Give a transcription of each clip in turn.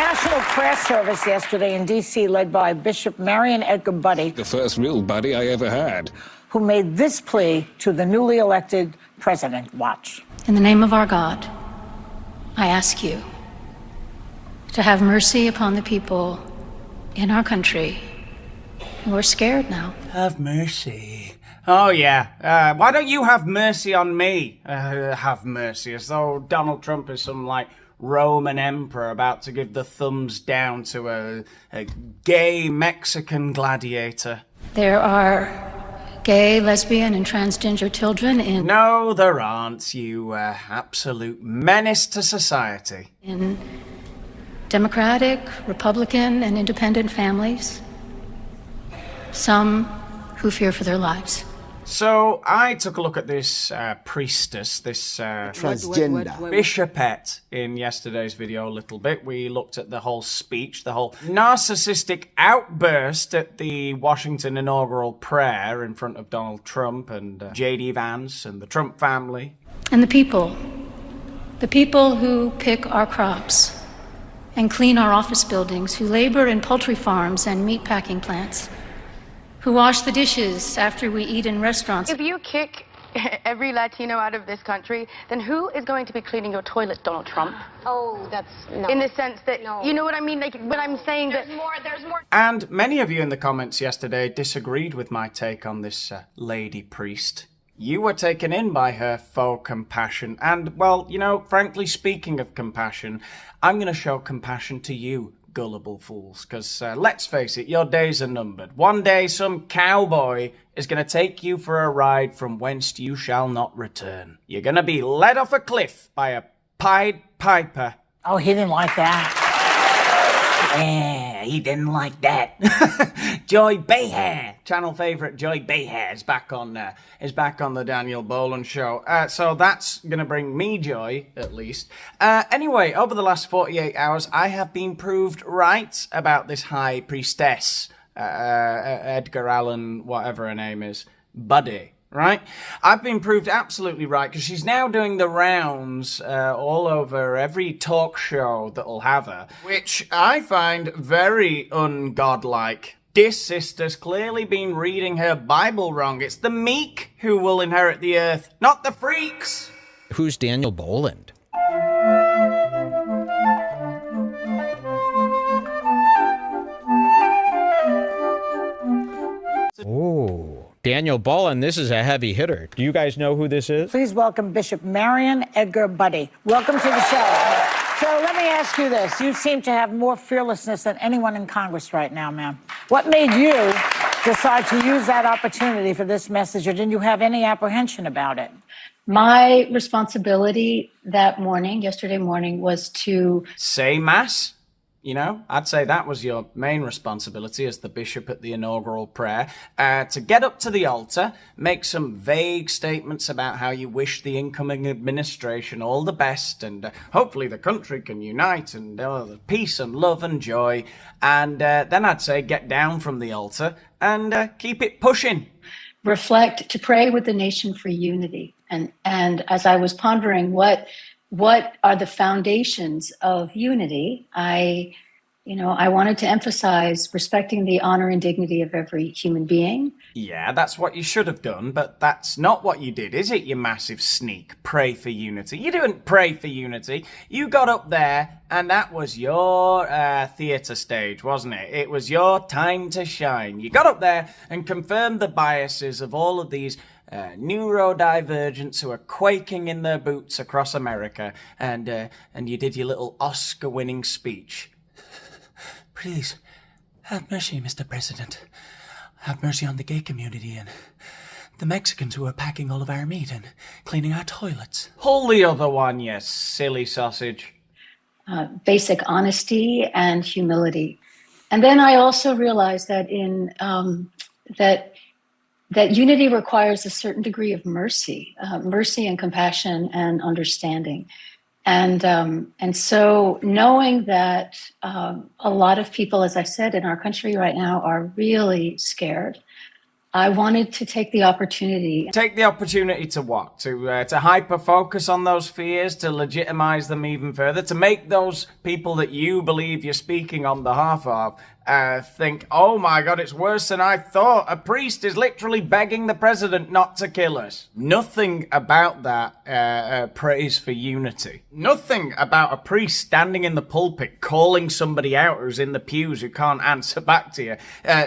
national prayer service yesterday in D.C. led by Bishop Mariann Edgar Budde. The first real buddy I ever had. Who made this plea to the newly elected president. Watch. In the name of our God, I ask you to have mercy upon the people in our country who are scared now. Have mercy. Oh, yeah. Why don't you have mercy on me? Have mercy, as though Donald Trump is some, Roman emperor about to give the thumbs down to a gay Mexican gladiator. There are gay, lesbian, and transgender children in... No, there aren't, you absolute menace to society. In Democratic, Republican, and independent families. Some who fear for their lives. So I took a look at this priestess, this transgender bishopette in yesterday's video a little bit. We looked at the whole speech, the whole narcissistic outburst at the Washington inaugural prayer in front of Donald Trump and J.D. Vance and the Trump family. And the people who pick our crops and clean our office buildings, who labor in poultry farms and meatpacking plants, who wash the dishes after we eat in restaurants. If you kick every Latino out of this country, then who is going to be cleaning your toilet, Donald Trump? Oh, that's no. In the sense that, no. You know what I mean? When I'm saying there's that... There's more. And many of you in the comments yesterday disagreed with my take on this lady priest. You were taken in by her faux compassion. And, well, frankly speaking of compassion, I'm going to show compassion to you, gullible fools, because let's face it, your days are numbered. One day some cowboy is going to take you for a ride from whence you shall not return. You're going to be led off a cliff by a Pied Piper. Oh, he didn't like that. Yeah, he didn't like that. Joy Behar, channel favourite Joy Behar is back on the Daniel Boland show. So that's gonna bring me joy, at least. Anyway, over the last 48 hours, I have been proved right about this high priestess, Edgar Allen, whatever her name is, Budde. Right? I've been proved absolutely right because she's now doing the rounds all over every talk show that'll have her, which I find very ungodlike. This sister's clearly been reading her Bible wrong. It's the meek who will inherit the earth, not the freaks. Who's Daniel Boland? Oh. Daniel Boland, this is a heavy hitter. Do you guys know who this is? Please welcome Bishop Mariann Edgar Budde. Welcome to the show. So let me ask you this. You seem to have more fearlessness than anyone in Congress right now, ma'am. What made you decide to use that opportunity for this message, or didn't you have any apprehension about it? My responsibility that morning, yesterday morning, was to... say mass? I'd say that was your main responsibility as the bishop at the inaugural prayer, to get up to the altar, make some vague statements about how you wish the incoming administration all the best, and hopefully the country can unite, and peace and love and joy, and then I'd say get down from the altar and keep it pushing. Reflect, to pray with the nation for unity. And as I was pondering what are the foundations of unity, I wanted to emphasize respecting the honor and dignity of every human being. Yeah, that's what you should have done, but that's not what you did, is it, you massive sneak? Pray for unity. You didn't pray for unity. You got up there, and that was your theatre stage, wasn't it? It was your time to shine. You got up there and confirmed the biases of all of these neurodivergents who are quaking in their boots across America, and you did your little Oscar-winning speech. Please, have mercy, Mr. President. Have mercy on the gay community and the Mexicans who are packing all of our meat and cleaning our toilets. Pull the other one, you silly sausage. Basic honesty and humility. And then I also realized that that unity requires a certain degree of mercy and compassion and understanding. And so knowing that a lot of people, as I said, in our country right now are really scared, I wanted to take the opportunity. Take the opportunity to what? To hyper-focus on those fears, to legitimize them even further, to make those people that you believe you're speaking on behalf of think, oh my God, it's worse than I thought. A priest is literally begging the president not to kill us. Nothing about that prays for unity. Nothing about a priest standing in the pulpit calling somebody out who's in the pews who can't answer back to you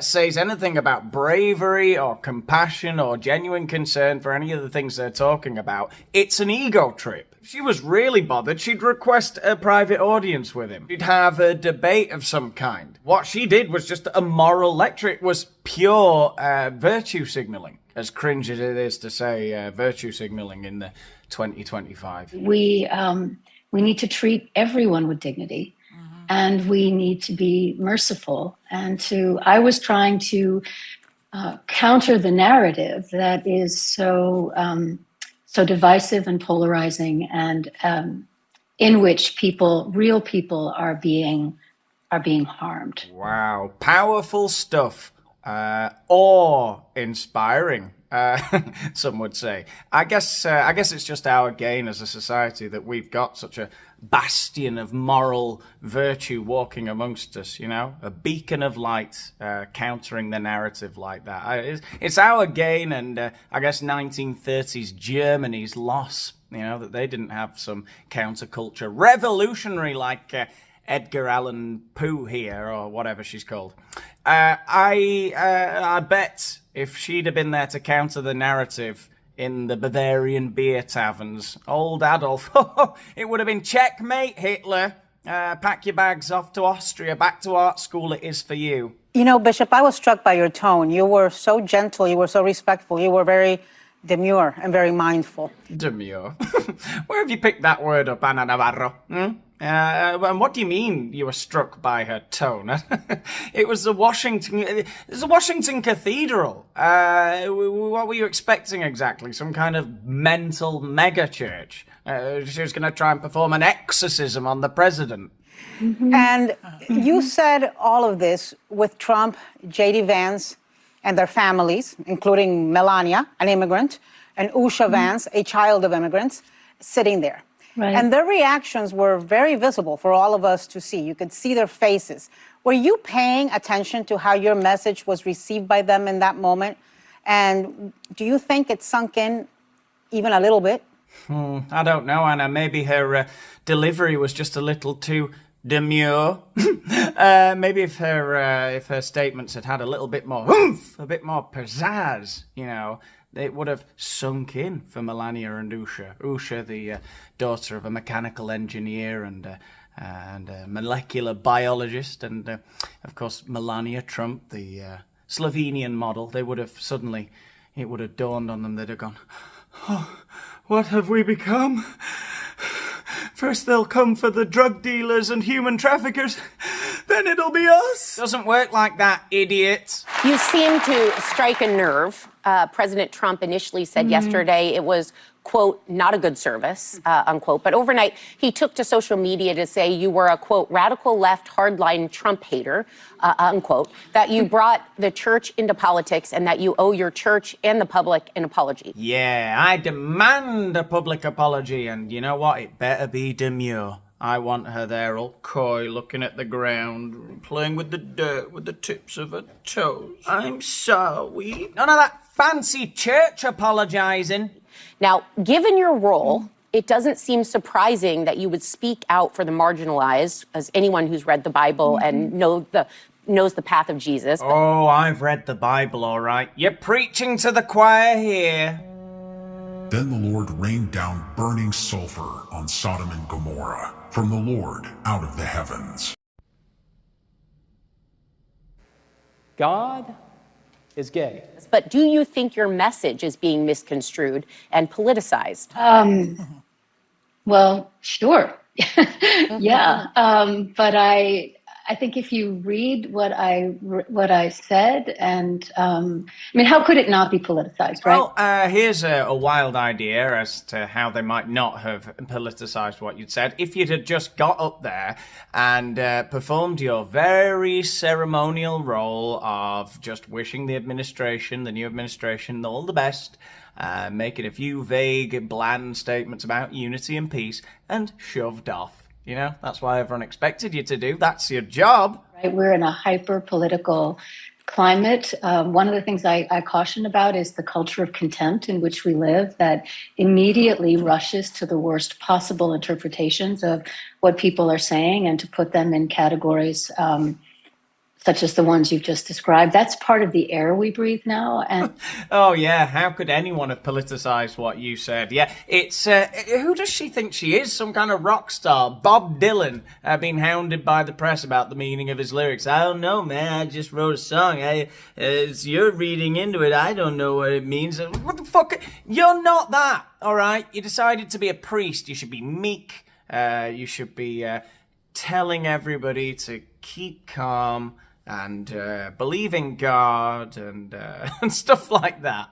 says anything about bravery or compassion or genuine concern for any of the things they're talking about. It's an ego trip. If she was really bothered, she'd request a private audience with him. She'd have a debate of some kind. What she did was just a moral lecture. It was pure virtue signaling. As cringe as it is to say virtue signaling in the 2025. We need to treat everyone with dignity, and we need to be merciful. And I was trying to counter the narrative that is so divisive and polarizing, and in which real people are being harmed. Wow, powerful stuff. Awe-inspiring, some would say. I guess it's just our gain as a society that we've got such a bastion of moral virtue walking amongst us, you know? A beacon of light countering the narrative like that. It's our gain, and I guess 1930s Germany's loss, you know, that they didn't have some counterculture revolutionary like Edgar Allan Poe here, or whatever she's called. I bet if she'd have been there to counter the narrative in the Bavarian beer taverns, old Adolf, it would have been checkmate, Hitler. Pack your bags off to Austria, back to art school it is for you. You know, Bishop, I was struck by your tone. You were so gentle, you were so respectful, you were very demure and very mindful. Demure? Where have you picked that word up, Ana Navarro? And what do you mean you were struck by her tone? It was the Washington Cathedral. What were you expecting exactly? Some kind of mental mega church? She was going to try and perform an exorcism on the president. Mm-hmm. And you said all of this with Trump, J.D. Vance, and their families, including Melania, an immigrant, and Usha Vance, a child of immigrants, sitting there. Right. And their reactions were very visible for all of us to see. You could see their faces. Were you paying attention to how your message was received by them in that moment? And do you think it sunk in even a little bit? I don't know, Anna. Maybe her delivery was just a little too demure. Maybe if her statements had a little bit more oomph, a bit more pizzazz, you know, it would have sunk in for Melania and Usha. Usha, the daughter of a mechanical engineer and a molecular biologist, and of course Melania Trump, the Slovenian model. They would have suddenly, it would have dawned on them. They'd have gone, oh, what have we become? First they'll come for the drug dealers and human traffickers, then it'll be us. Doesn't work like that, idiot. You seem to strike a nerve. President Trump initially said yesterday it was, quote, not a good service, unquote. But overnight, he took to social media to say you were a, quote, radical left hardline Trump hater, unquote, that you brought the church into politics and that you owe your church and the public an apology. Yeah, I demand a public apology, and you know what? It better be demure. I want her there all coy, looking at the ground, playing with the dirt with the tips of her toes. I'm sorry. None of that fancy church apologising. Now, given your role, it doesn't seem surprising that you would speak out for the marginalized, as anyone who's read the Bible and knows the path of Jesus. Oh, I've read the Bible, all right. You're preaching to the choir here. Then the Lord rained down burning sulfur on Sodom and Gomorrah from the Lord out of the heavens. God is gay. But do you think your message is being misconstrued and politicized? Well, sure. Yeah. But I I think if you read what I said, and I mean, how could it not be politicized, right? Well, here's a wild idea as to how they might not have politicized what you'd said. If you'd have just got up there and performed your very ceremonial role of just wishing the new administration, all the best, making a few vague, bland statements about unity and peace, and shoved off. You know, that's what everyone expected you to do. That's your job. Right. We're in a hyper-political climate. One of the things I caution about is the culture of contempt in which we live that immediately rushes to the worst possible interpretations of what people are saying and to put them in categories such as the ones you've just described. That's part of the air we breathe now. And oh, yeah, how could anyone have politicized what you said? Yeah, it's, who does she think she is? Some kind of rock star? Bob Dylan, being hounded by the press about the meaning of his lyrics. I don't know, man, I just wrote a song. It's you're reading into it. I don't know what it means. What the fuck? You're not that, all right? You decided to be a priest. You should be meek. You should be telling everybody to keep calm and believe in God and stuff like that.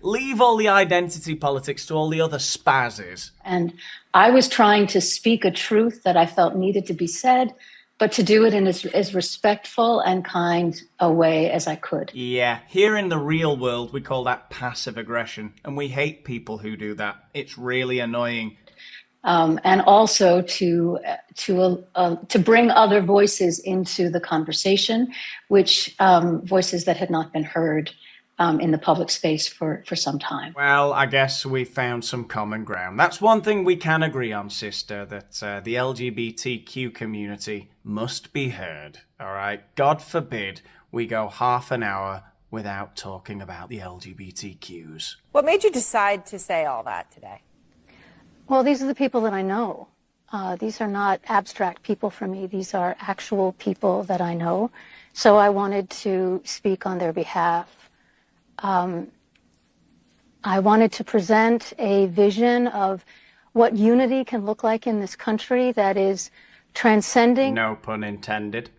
Leave all the identity politics to all the other spazzes. And I was trying to speak a truth that I felt needed to be said, but to do it in as respectful and kind a way as I could. Yeah, here in the real world, we call that passive aggression, and we hate people who do that. It's really annoying. And also to bring other voices into the conversation, which voices that had not been heard in the public space for some time. Well, I guess we found some common ground. That's one thing we can agree on, sister, that the LGBTQ community must be heard, all right? God forbid we go half an hour without talking about the LGBTQs. What made you decide to say all that today? Well, these are the people that I know. These are not abstract people for me. These are actual people that I know. So I wanted to speak on their behalf. I wanted to present a vision of what unity can look like in this country that is transcending. No pun intended.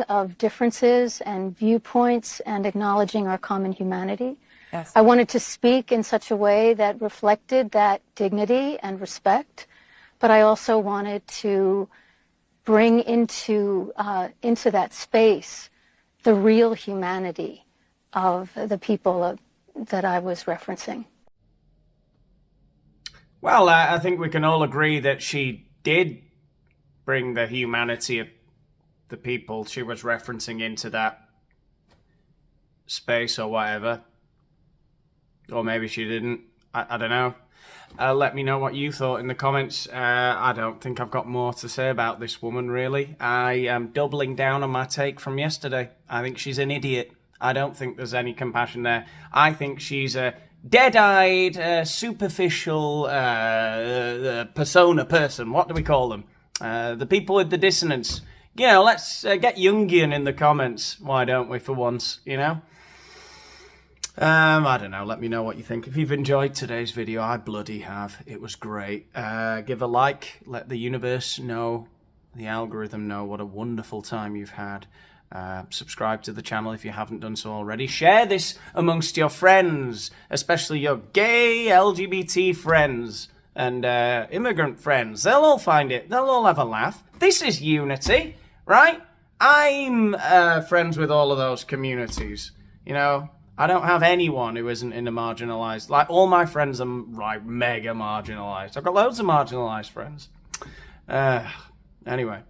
Of differences and viewpoints and acknowledging our common humanity. Yes. I wanted to speak in such a way that reflected that dignity and respect, but I also wanted to bring into that space the real humanity of the people that I was referencing. Well, I think we can all agree that she did bring the humanity of the people she was referencing into that space or whatever. Or maybe she didn't. I don't know. Let me know what you thought in the comments. I don't think I've got more to say about this woman, really. I am doubling down on my take from yesterday. I think she's an idiot. I don't think there's any compassion there. I think she's a dead-eyed, superficial persona person. What do we call them? The people with the dissonance. You know, let's get Jungian in the comments. Why don't we, for once, you know? I don't know. Let me know what you think. If you've enjoyed today's video, I bloody have. It was great. Give a like. Let the universe know, the algorithm know what a wonderful time you've had. Subscribe to the channel if you haven't done so already. Share this amongst your friends, especially your gay LGBT friends and immigrant friends. They'll all find it. They'll all have a laugh. This is unity, right? I'm friends with all of those communities, you know? I don't have anyone who isn't in a marginalised... Like, all my friends are, like, mega marginalised. I've got loads of marginalised friends. Anyway.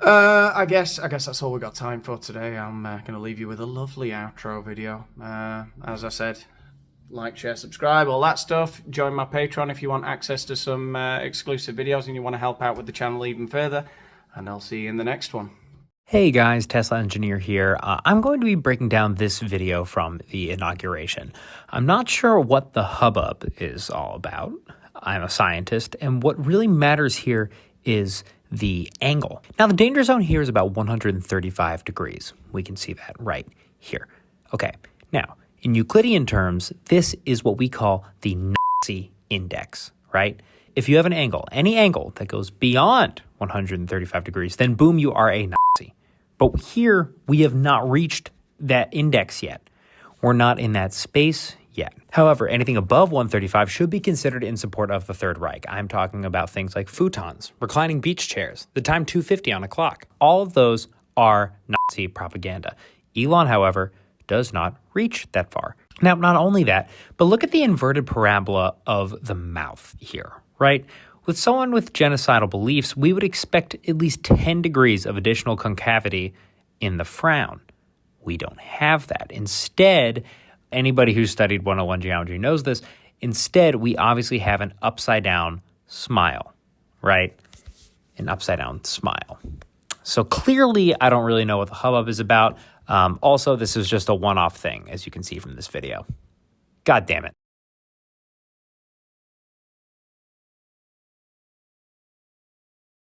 I guess that's all we got time for today. I'm going to leave you with a lovely outro video. As I said, like, share, subscribe, all that stuff. Join my Patreon if you want access to some exclusive videos and you want to help out with the channel even further. And I'll see you in the next one. Hey guys, Tesla Engineer here. I'm going to be breaking down this video from the inauguration. I'm not sure what the hubbub is all about. I'm a scientist, and what really matters here is the angle. Now, the danger zone here is about 135 degrees. We can see that right here. Okay, now, in Euclidean terms, this is what we call the Nazi index, right? If you have an angle, any angle that goes beyond 135 degrees, then boom, you are a Nazi. But here, we have not reached that index yet. We're not in that space yet. However, anything above 135 should be considered in support of the Third Reich. I'm talking about things like futons, reclining beach chairs, the time 250 on a clock. All of those are Nazi propaganda. Elon, however, does not reach that far. Now, not only that, but look at the inverted parabola of the mouth here, right? With someone with genocidal beliefs, we would expect at least 10 degrees of additional concavity in the frown. We don't have that. Instead, anybody who's studied 101 geometry knows this. Instead, we obviously have an upside down smile, right? An upside down smile. So clearly, I don't really know what the hubbub is about. Also, this is just a one-off thing, as you can see from this video. God damn it.